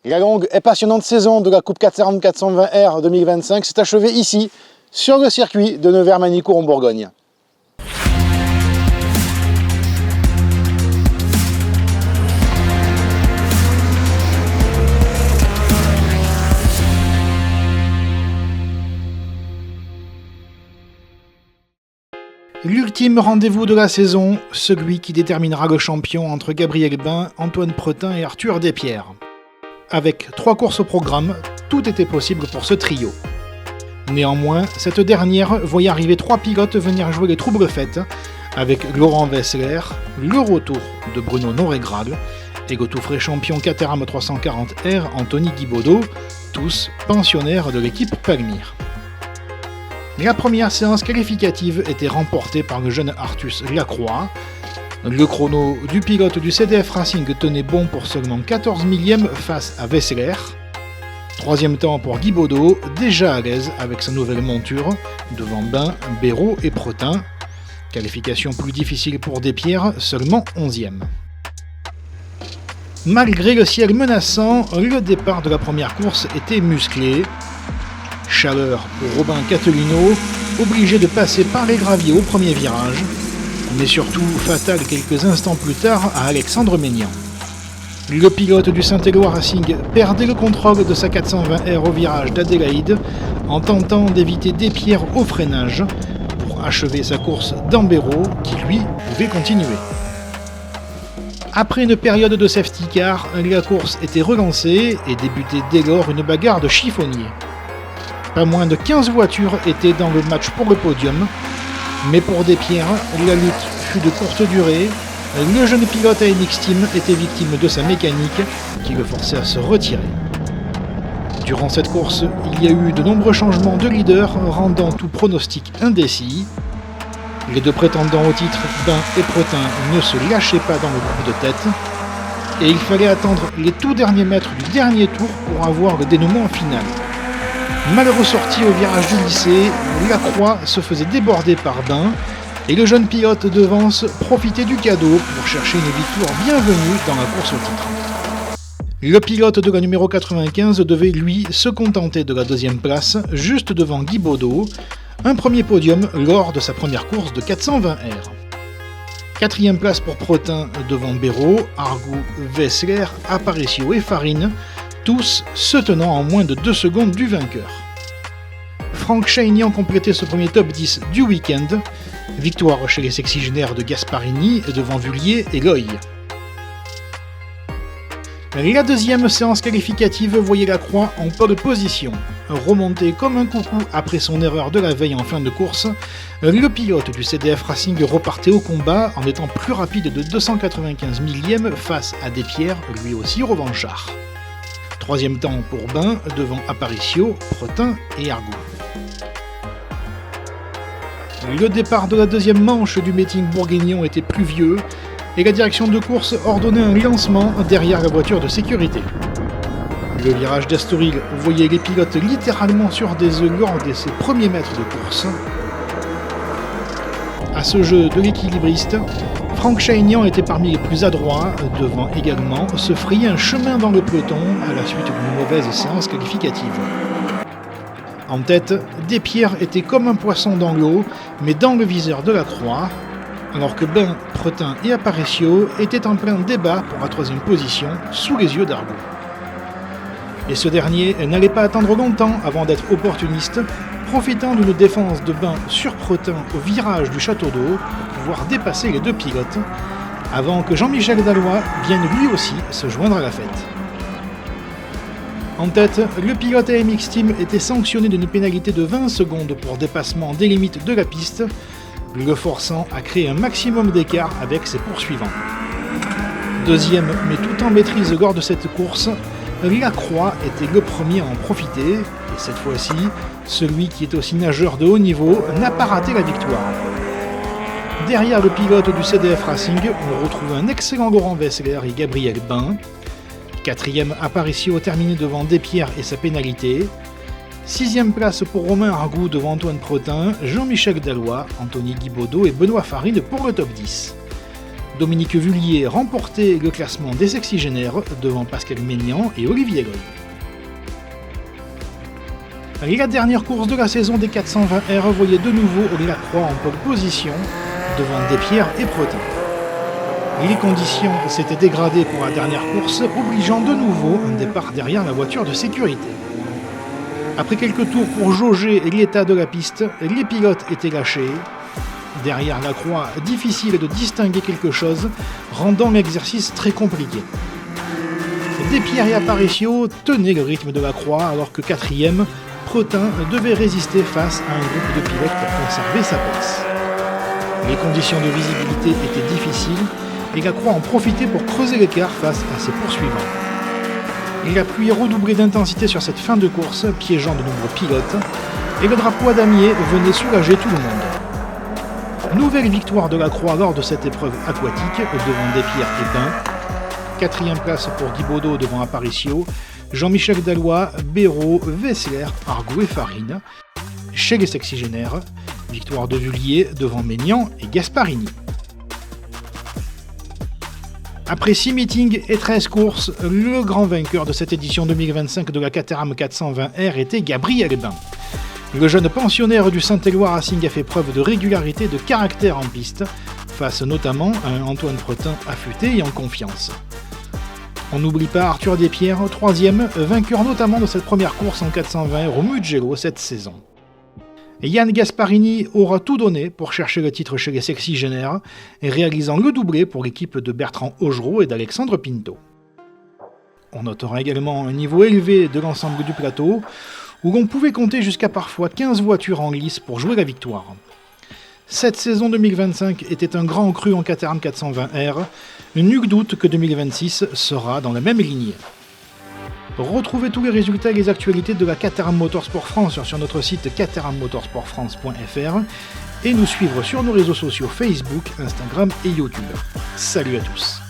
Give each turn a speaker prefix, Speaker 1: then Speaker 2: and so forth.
Speaker 1: La longue et passionnante saison de la Coupe 440-420R 2025 s'est achevée ici, sur le circuit de Nevers-Manicourt en Bourgogne. L'ultime rendez-vous de la saison, celui qui déterminera le champion entre Gabriel Bin, Antoine Pretin et Arthur Despierres. Avec 3 courses au programme, tout était possible pour ce trio. Néanmoins, cette dernière voyait arriver 3 pilotes venir jouer les troubles fêtes, avec Laurent Wessler, le retour de Bruno Noregral et le tout frais champion Caterham 340R Anthony Guibaudot, tous pensionnaires de l'équipe Palmyre. La première séance qualificative était remportée par le jeune Artus Lacroix. Le chrono du pilote du CDF Racing tenait bon pour seulement 14 millièmes face à Wessler. Troisième temps pour Guibaudot, déjà à l'aise avec sa nouvelle monture, devant Bin, Béraud et Pretin. Qualification plus difficile pour Despierres, seulement 11e. Malgré le ciel menaçant, le départ de la première course était musclé. Chaleur pour Robin Catelino, obligé de passer par les graviers au premier virage, mais surtout fatal quelques instants plus tard à Alexandre Ménian. Le pilote du Saint-Éloi Racing perdait le contrôle de sa 420R au virage d'Adélaïde en tentant d'éviter Despierres au freinage pour achever sa course dans Béraud qui lui pouvait continuer. Après une période de safety car, la course était relancée et débutait dès lors une bagarre de chiffonnier. Pas moins de 15 voitures étaient dans le match pour le podium, mais pour Despierres, la lutte fut de courte durée. Le jeune pilote AMX Team était victime de sa mécanique qui le forçait à se retirer. Durant cette course, il y a eu de nombreux changements de leader rendant tout pronostic indécis. Les 2 prétendants au titre, Bin et Pretin, ne se lâchaient pas dans le groupe de tête et il fallait attendre les tout derniers mètres du dernier tour pour avoir le dénouement final. Mal ressorti au virage du lycée, Lacroix se faisait déborder par Bin et le jeune pilote de Vence profitait du cadeau pour chercher une victoire bienvenue dans la course au titre. Le pilote de la numéro 95 devait lui se contenter de la 2e place, juste devant Guibaudot, un premier podium lors de sa première course de 420R. 4e place pour Pretin devant Béraud, Argout, Wessler, Aparicio et Farine, tous se tenant en moins de 2 secondes du vainqueur. Franck Chaignan complétait ce premier top 10 du week-end, victoire chez les sexygénaires de Gasparini devant Vullier et Loy. La 2e séance qualificative voyait Lacroix en pole position. Remonté comme un coucou après son erreur de la veille en fin de course, le pilote du CDF Racing repartait au combat en étant plus rapide de 295 millièmes face à Despierres, lui aussi revanchard. 3e temps pour Bin, devant Aparicio, Pretin et Argout. Le départ de la 2e manche du meeting bourguignon était pluvieux et la direction de course ordonnait un lancement derrière la voiture de sécurité. Le virage d'Estoril voyait les pilotes littéralement sur des œufs lors de ses premiers mètres de course. À ce jeu de l'équilibriste, Franck Chaignan était parmi les plus adroits, devant également se frayer un chemin dans le peloton à la suite d'une mauvaise séance qualificative. En tête, Despierres était comme un poisson dans l'eau, mais dans le viseur de Lacroix, alors que Bin, Pretin et Aparicio étaient en plein débat pour la 3e position, sous les yeux d'Argout. Et ce dernier n'allait pas attendre longtemps avant d'être opportuniste, profitant d'une défense de Bin sur Pretin au virage du Château d'Eau pour pouvoir dépasser les 2 pilotes, avant que Jean-Michel Dalloy vienne lui aussi se joindre à la fête. En tête, le pilote AMX Team était sanctionné d'une pénalité de 20 secondes pour dépassement des limites de la piste, le forçant à créer un maximum d'écart avec ses poursuivants. 2e, mais tout en maîtrise lors de cette course, Lacroix était le premier à en profiter, et cette fois-ci, celui qui est aussi nageur de haut niveau n'a pas raté la victoire. Derrière le pilote du CDF Racing, on retrouve un excellent Laurent Wessler et Gabriel Bin. 4e Aparicio terminé devant Despierres et sa pénalité. 6e place pour Romain Argout devant Antoine Pretin, Jean-Michel Dalloy, Anthony Guibaudot et Benoît Farine pour le top 10. Dominique Vullier remportait le classement des sexygénaires devant Pascal Maignan et Olivier Goy. La dernière course de la saison des 420R voyait de nouveau Lacroix en pole position devant Despierres et Pretin. Les conditions s'étaient dégradées pour la dernière course, obligeant de nouveau un départ derrière la voiture de sécurité. Après quelques tours pour jauger l'état de la piste, les pilotes étaient lâchés. Derrière Lacroix, difficile de distinguer quelque chose, rendant l'exercice très compliqué. Despierres et Aparicio tenaient le rythme de Lacroix, alors que quatrième, Pretin devait résister face à un groupe de pilotes pour conserver sa place. Les conditions de visibilité étaient difficiles et Lacroix en profitait pour creuser l'écart face à ses poursuivants. La pluie redoublait d'intensité sur cette fin de course, piégeant de nombreux pilotes, et le drapeau à damier venait soulager tout le monde. Nouvelle victoire de Lacroix lors de cette épreuve aquatique, devant Despierres et Bain. Quatrième place pour Guy Baudot devant Aparicio, Jean-Michel Dallois, Béraud, Wessler, Argou et Farine. Chez les sexygénaires, victoire de Vullier devant Maignan et Gasparini. Après 6 meetings et 13 courses, le grand vainqueur de cette édition 2025 de la Caterham 420R était Gabriel Bain. Le jeune pensionnaire du Saint-Éloi Racing a fait preuve de régularité et de caractère en piste, face notamment à un Antoine Pretin affûté et en confiance. On n'oublie pas Arthur Despierres, troisième, vainqueur notamment de cette première course en 420R au Mugello cette saison. Yann Gasparini aura tout donné pour chercher le titre chez les sexygénaires, réalisant le doublé pour l'équipe de Bertrand Augereau et d'Alexandre Pinto. On notera également un niveau élevé de l'ensemble du plateau, où l'on pouvait compter jusqu'à parfois 15 voitures en lice pour jouer la victoire. Cette saison 2025 était un grand cru en Caterham 420R, nul doute que 2026 sera dans la même lignée. Retrouvez tous les résultats et les actualités de la Caterham Motorsport France sur notre site caterhammotorsportfrance.fr et nous suivre sur nos réseaux sociaux Facebook, Instagram et YouTube. Salut à tous!